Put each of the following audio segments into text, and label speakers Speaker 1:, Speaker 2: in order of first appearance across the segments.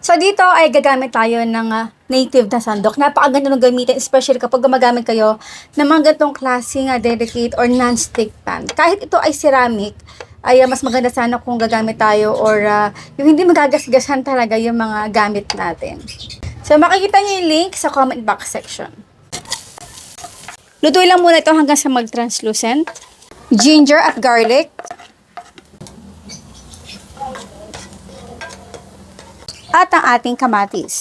Speaker 1: So, dito ay gagamit tayo ng native na sandok. Napakaganda ng gamitin, especially kapag gumagamit kayo ng mga ganitong klaseng delicate or non-stick pan. Kahit ito ay ceramic, ay mas maganda sana kung gagamit tayo or yung hindi magagasgasan talaga yung mga gamit natin. So, makikita niyo yung link sa comment box section. Lutuin lang muna ito hanggang sa mag-translucent. Ginger at garlic. At ang ating kamatis.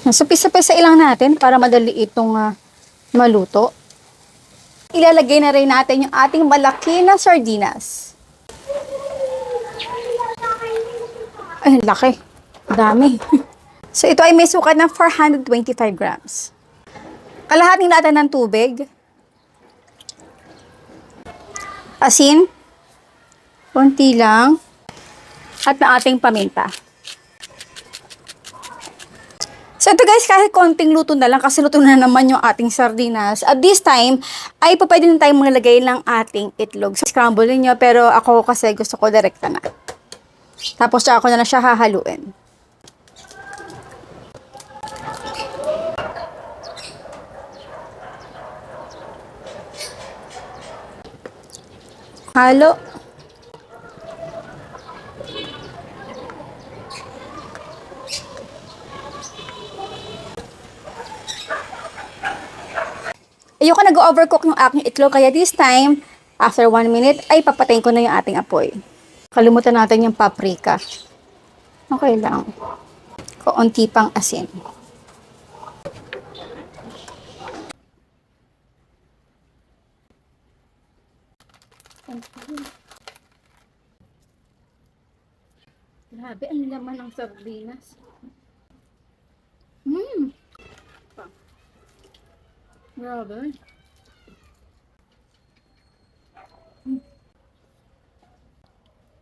Speaker 1: So, pisa-pisa ilang natin para madali itong maluto. Ilalagay na rin natin yung ating malaki na sardinas. Ay, laki. Dami. So, ito ay may sukat ng 425 grams. Kalahating lata ng tubig. Asin. Konti lang. At na ating paminta. So ito guys, kahit konting luto na lang kasi luto na naman yung ating sardinas. At this time, ay pwede na tayong maglagay ng ating itlog. Scramble niyo, pero ako kasi gusto ko direkta na. Tapos ako na lang siya hahaluin. Halo. Ayoko nag-overcook yung aking itlog, kaya this time, after 1 minute, ay papatayin ko na yung ating apoy. Kalimutan natin yung paprika. Okay lang. Kaunti pang asin. Grabe, ang laman ng sardinas. Grabe.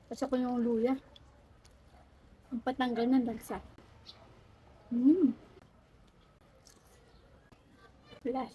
Speaker 1: Pasa ko yung luya. Ang patanggal ng dagsa. Plus.